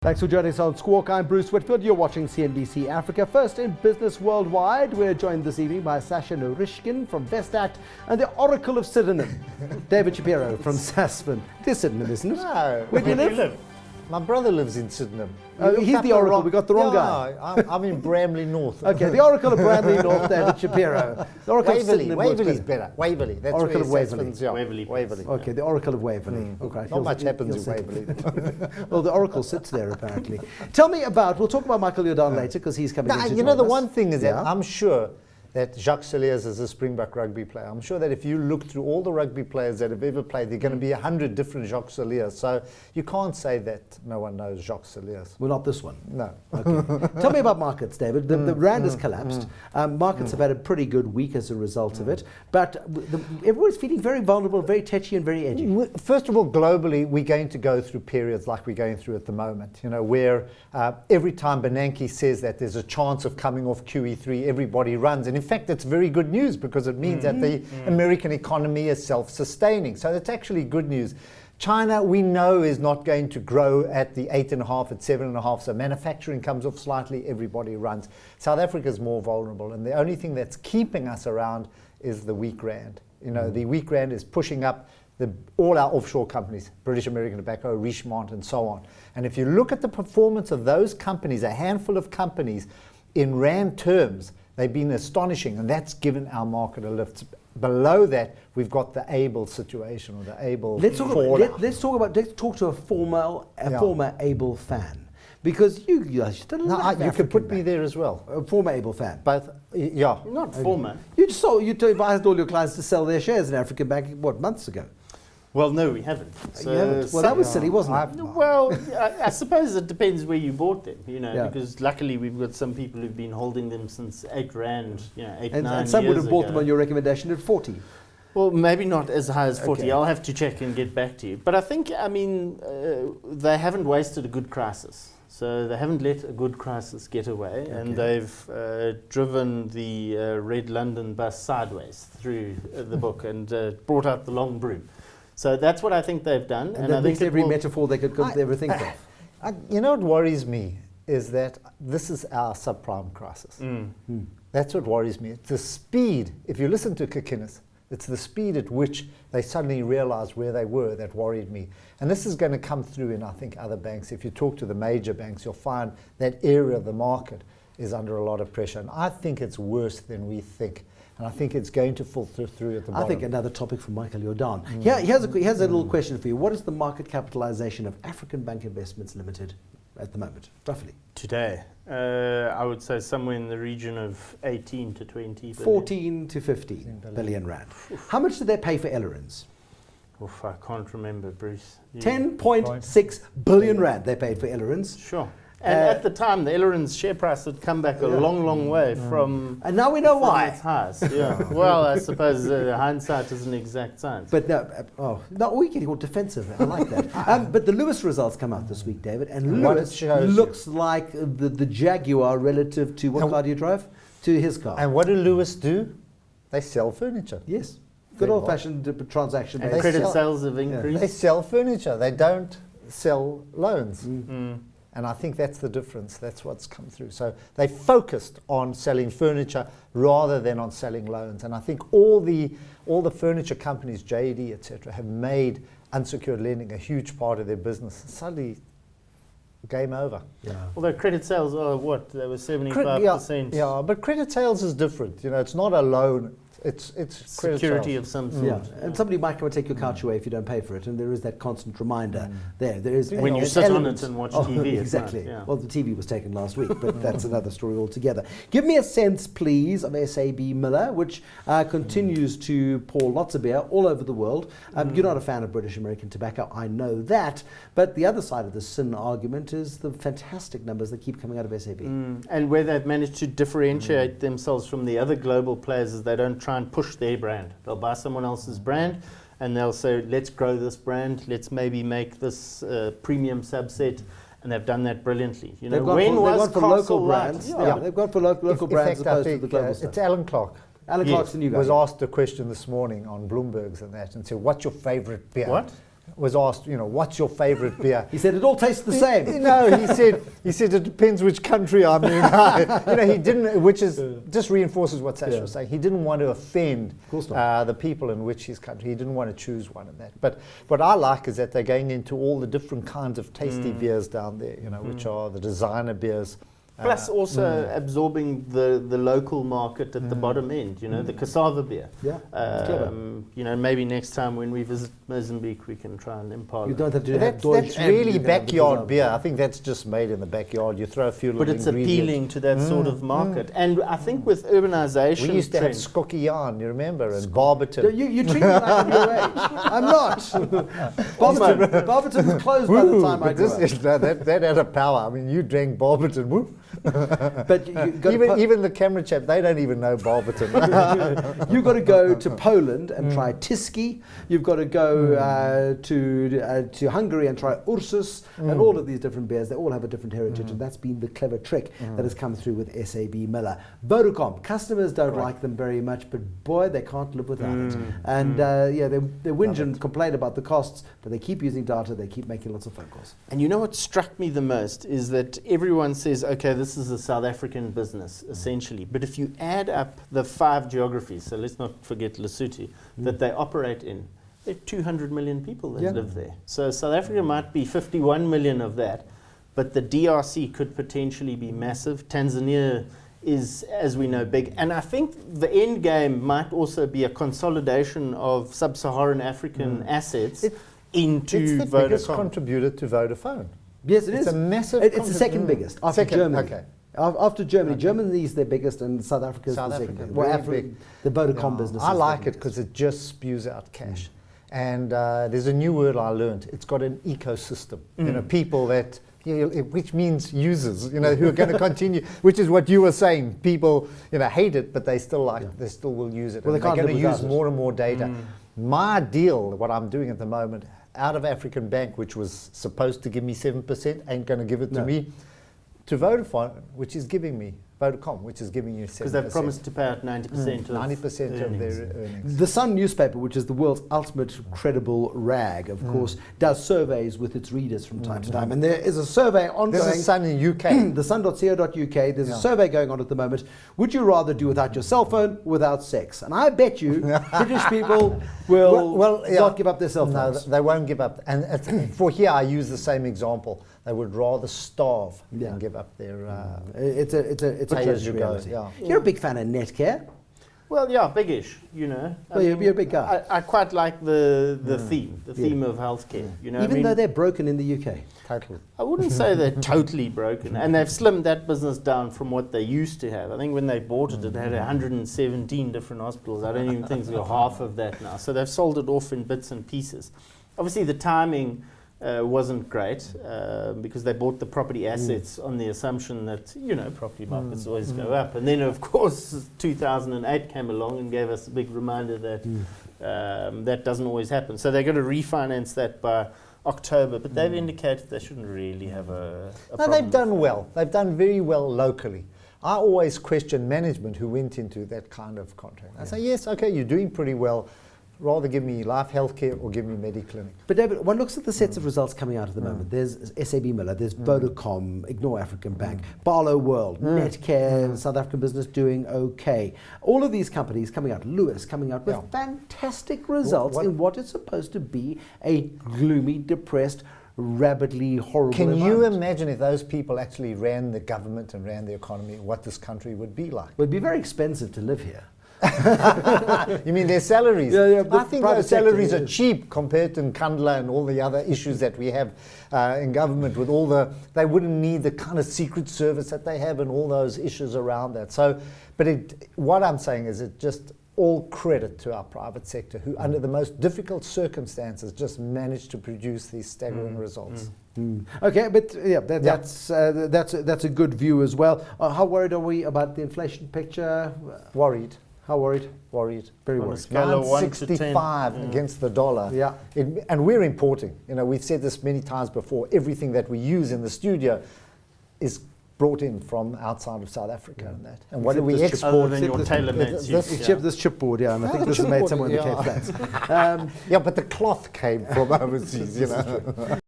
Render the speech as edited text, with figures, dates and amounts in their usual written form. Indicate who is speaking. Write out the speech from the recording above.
Speaker 1: Thanks for joining us on Squawk. I'm Bruce Whitfield. You're watching CNBC Africa. First in business worldwide, we're joined this evening by Sasha Norishkin from Vestact and the Oracle of Sydenham, David Shapiro from Sasfin. It is Sydenham, isn't it?
Speaker 2: No.
Speaker 1: Where do you live?
Speaker 2: My brother lives in Sydenham.
Speaker 1: He's the Oracle. We got the wrong guy.
Speaker 2: I'm in Bramley North.
Speaker 1: Okay, the Oracle of Bramley North, David Shapiro. The Oracle of Sydenham.
Speaker 2: Waverley's better. Waverley. That's
Speaker 1: Oracle of Waverley.
Speaker 2: Waverley.
Speaker 1: Okay, the Oracle of Waverley. Okay.
Speaker 2: Not much happens in Waverley.
Speaker 1: Well, the Oracle sits there apparently. Tell me about. We'll talk about Michael Jordan later because he's coming.
Speaker 2: Now, you know, the one thing is that I'm sure that Jacques Cilliers is a Springbok rugby player. I'm sure that if you look through all the rugby players that have ever played, there are going to be 100 different Jacques Cilliers. So you can't say that no one knows Jacques Cilliers.
Speaker 1: Well, not this one.
Speaker 2: No.
Speaker 1: Okay. Tell me about markets, David. The rand has collapsed. Markets have had a pretty good week as a result of it. But everyone's feeling very vulnerable, very tetchy and very edgy.
Speaker 2: First of all, globally, we're going to go through periods like we're going through at the moment, you know, where every time Bernanke says that there's a chance of coming off QE3, everybody runs. And in fact, it's very good news because it means that the American economy is self-sustaining. So that's actually good news. China, we know, is not going to grow at the 8.5, at 7.5. So manufacturing comes off slightly, everybody runs. South Africa is more vulnerable. And the only thing that's keeping us around is the weak rand. You know, the weak rand is pushing up all our offshore companies, British American Tobacco, Richemont, and so on. And if you look at the performance of those companies, a handful of companies, in rand terms, they've been astonishing, and that's given our market a lift. Below that, we've got the Abils situation, or the Abils.
Speaker 1: Let's talk to a former Abils fan, because you guys did a lot.
Speaker 2: You could put me there as well.
Speaker 1: A former Abils fan.
Speaker 2: Both, yeah.
Speaker 3: Not former.
Speaker 1: You advised all your clients to sell their shares in African Bank, what, months ago?
Speaker 3: Well, no, we haven't.
Speaker 1: So you haven't? Well, that was silly, wasn't it?
Speaker 3: Well, I suppose it depends where you bought them, you know, because luckily we've got some people who've been holding them since 8 rand, you know, 8, 9 years ago.
Speaker 1: And some would have bought them on your recommendation at 40.
Speaker 3: Well, maybe not as high as 40. Okay. I'll have to check and get back to you. But I think, I mean, they haven't wasted a good crisis. So they haven't let a good crisis get away, and they've driven the Red London bus sideways through the book and brought out the long broom. So that's what I think they've done.
Speaker 1: And I think every metaphor they could ever think of.
Speaker 2: You know what worries me is that this is our subprime crisis. That's what worries me. It's the speed. If you listen to Kikinis, it's the speed at which they suddenly realized where they were that worried me. And this is going to come through in, I think, other banks. If you talk to the major banks, you'll find that area of the market is under a lot of pressure. And I think it's worse than we think. And I think it's going to fall through at the bottom.
Speaker 1: I think another topic for Michael Jordan. Here's a little question for you. What is the market capitalization of African Bank Investments Limited at the moment, roughly?
Speaker 3: Today, I would say somewhere in the region of 18 to 20 billion.
Speaker 1: 14 to 15 billion rand. How much did they pay for Ellerines?
Speaker 3: Oof, I can't remember, Bruce.
Speaker 1: 10.6 billion rand they paid for Ellerines.
Speaker 3: Sure. And at the time, the Ellerines share price had come back a long, long way from.
Speaker 1: And now we know why.
Speaker 3: Its highs. Yeah. Well, I suppose hindsight is an exact science.
Speaker 1: But no, we're getting all defensive. I like that. But the Lewis results come out this week, David, and Lewis looks like the Jaguar relative to what car do you drive? To his car.
Speaker 2: And what do Lewis do? They sell furniture.
Speaker 1: Yes. Good old-fashioned transaction.
Speaker 3: And credit sales have increased.
Speaker 2: They sell furniture. They don't sell loans. And I think that's the difference. That's what's come through. So they focused on selling furniture rather than on selling loans. And I think all the furniture companies, JD, etc., have made unsecured lending a huge part of their business. Suddenly, game over.
Speaker 3: Yeah. Although credit sales are what? They were 75%.
Speaker 2: Yeah, but credit sales is different. You know, it's not a loan. It's
Speaker 3: security of some sort.
Speaker 1: Yeah, and somebody might come and take your couch away if you don't pay for it, and there is that constant reminder there. There is
Speaker 3: when you sit on it and watch TV.
Speaker 1: Exactly.
Speaker 3: Yeah.
Speaker 1: Well, the TV was taken last week, but that's another story altogether. Give me a sense, please, of SAB Miller, which continues to pour lots of beer all over the world. You're not a fan of British American Tobacco, I know that, but the other side of the sin argument is the fantastic numbers that keep coming out of SAB.
Speaker 3: And where they've managed to differentiate themselves from the other global players is they don't try and push their brand. They'll buy someone else's brand and they'll say, let's grow this brand, let's maybe make this premium subset, and they've done that brilliantly. You know,
Speaker 1: they've gone for local brands. They've gone for local brands as opposed to the global stuff.
Speaker 2: It's Alan Clark.
Speaker 1: Alan Clark's the new guy.
Speaker 2: Was asked a question this morning on Bloomberg's and that, and said, what's your favorite beer?
Speaker 3: What?
Speaker 2: was asked, what's your favorite beer?
Speaker 1: He said it all tastes the same.
Speaker 2: No, he said it depends which country I'm in. He didn't, which is just reinforces what Sasha was saying. He didn't want to offend the people in which his country. He didn't want to choose one of that. But what I like is that they're going into all the different kinds of tasty beers down there, which are the designer beers.
Speaker 3: Plus also absorbing the local market at the bottom end, the cassava beer.
Speaker 1: Yeah,
Speaker 3: maybe next time when we visit Mozambique we can try and impart.
Speaker 1: You don't have to have
Speaker 2: that's really backyard beer. I think that's just made in the backyard. You throw a few little ingredients.
Speaker 3: But it's appealing to that sort of market. And I think with urbanization...
Speaker 2: We used to have Skokkie, you remember, and Barberton.
Speaker 1: You treat me like I'm your age. I'm not. Barberton was closed by the time I grew up.
Speaker 2: That had a power. I mean, you drank Barberton, whoop.
Speaker 1: But
Speaker 2: even the camera chap, they don't even know Barberton.
Speaker 1: You've got to go to Poland and try Tiski. You've got to go to Hungary and try Ursus and all of these different beers. They all have a different heritage, and that's been the clever trick that has come through with SAB Miller. Vodacom, customers don't like them very much, but boy, they can't live without it. And they whinge and complain about the costs, but they keep using data, they keep making lots of phone calls.
Speaker 3: And you know what struck me the most is that everyone says, okay, this is a South African business, essentially. But if you add up the 5 geographies, so let's not forget Lesotho, that they operate in, there are 200 million people that live there. So South Africa might be 51 million of that, but the DRC could potentially be massive. Tanzania is, as we know, big. And I think the end game might also be a consolidation of sub-Saharan African assets into Vodacom.
Speaker 2: It's the biggest contributor to Vodafone.
Speaker 1: Yes, it is.
Speaker 2: It's a massive...
Speaker 1: It's the second biggest after Germany.
Speaker 2: Okay.
Speaker 1: After Germany. Germany is their biggest and South Africa is the second. Well,
Speaker 2: big.
Speaker 1: The Vodacom business.
Speaker 2: I like it because it just spews out cash. And there's a new word I learned. It's got an ecosystem. People that... which means users, who are going to continue, which is what you were saying. People, hate it, but they still they still will use it.
Speaker 1: Well,
Speaker 2: they're going to use more and more data. My deal, what I'm doing at the moment, out of African Bank, which was supposed to give me 7%, ain't going to give it to me, to Vodafone, which is giving me, Vodacom, which is giving you 7%.
Speaker 3: Because they've promised to pay out 90% of
Speaker 2: 90% of their earnings.
Speaker 1: The Sun newspaper, which is the world's ultimate credible rag, of course, does surveys with its readers from time to time. And there is a survey ongoing.
Speaker 2: This is Sun in UK.
Speaker 1: The sun.co.uk. There's a survey going on at the moment. Would you rather do without your cell phone, without sex? And I bet you British people will not give up their cell phones.
Speaker 2: No, they won't give up. And for here, I use the same example. They would rather starve than give up their...
Speaker 1: It's a close reality. You're a big fan of Netcare.
Speaker 3: Well, yeah, biggish,
Speaker 1: Well, you're a big guy.
Speaker 3: I quite like the theme of healthcare.
Speaker 1: Even though they're broken in the UK.
Speaker 2: Totally.
Speaker 3: I wouldn't say they're totally broken. And they've slimmed that business down from what they used to have. I think when they bought it, they had 117 different hospitals. I don't even think they've got half of that now. So they've sold it off in bits and pieces. Obviously, the timing wasn't great because they bought the property assets on the assumption that, property markets always go up. And then, of course, 2008 came along and gave us a big reminder that that doesn't always happen. So they're going to refinance that by October, but they've indicated they shouldn't really have a problem.
Speaker 2: No, they've done well. They've done very well locally. I always question management who went into that kind of contract. I say, yes, okay, you're doing pretty well. Rather give me life healthcare or give me Mediclinic.
Speaker 1: But David, one looks at the sets of results coming out at the moment. There's SAB Miller, there's Vodacom, Ignore African Bank, Barlow World, Netcare, South African business doing okay. All of these companies coming out, Lewis coming out with fantastic results in what is supposed to be a gloomy, depressed, rabidly horrible
Speaker 2: Can
Speaker 1: environment.
Speaker 2: you imagine if those people actually ran the government and ran the economy, what this country would be like?
Speaker 1: It would be very expensive to live here.
Speaker 2: You mean their salaries?
Speaker 1: Yeah,
Speaker 2: I think those salaries
Speaker 1: sector,
Speaker 2: are cheap compared to Nkandla and all the other issues that we have in government with all they wouldn't need the kind of secret service that they have and all those issues around that. So, but what I'm saying is it just all credit to our private sector who under the most difficult circumstances just managed to produce these staggering results.
Speaker 1: Okay, but that's a good view as well. How worried are we about the inflation picture?
Speaker 2: Worried.
Speaker 1: How worried?
Speaker 2: Worried.
Speaker 1: Very
Speaker 3: On a
Speaker 1: worried.
Speaker 3: scale of 1 to 10.
Speaker 2: 65 against the dollar.
Speaker 1: Yeah.
Speaker 2: And we're importing. We've said this many times before. Everything that we use in the studio is brought in from outside of South Africa and that. And what do
Speaker 1: Except
Speaker 2: we
Speaker 1: this
Speaker 2: export?
Speaker 3: Other than
Speaker 1: Except
Speaker 3: your
Speaker 1: this-
Speaker 3: tailor-made
Speaker 2: this-
Speaker 3: suits,
Speaker 1: Except this chipboard, yeah, and I think
Speaker 2: Oh,
Speaker 1: this is made
Speaker 2: chipboard,
Speaker 1: somewhere in the
Speaker 2: yeah.
Speaker 1: Cape Flats.
Speaker 2: Yeah, but the cloth came from overseas, you know.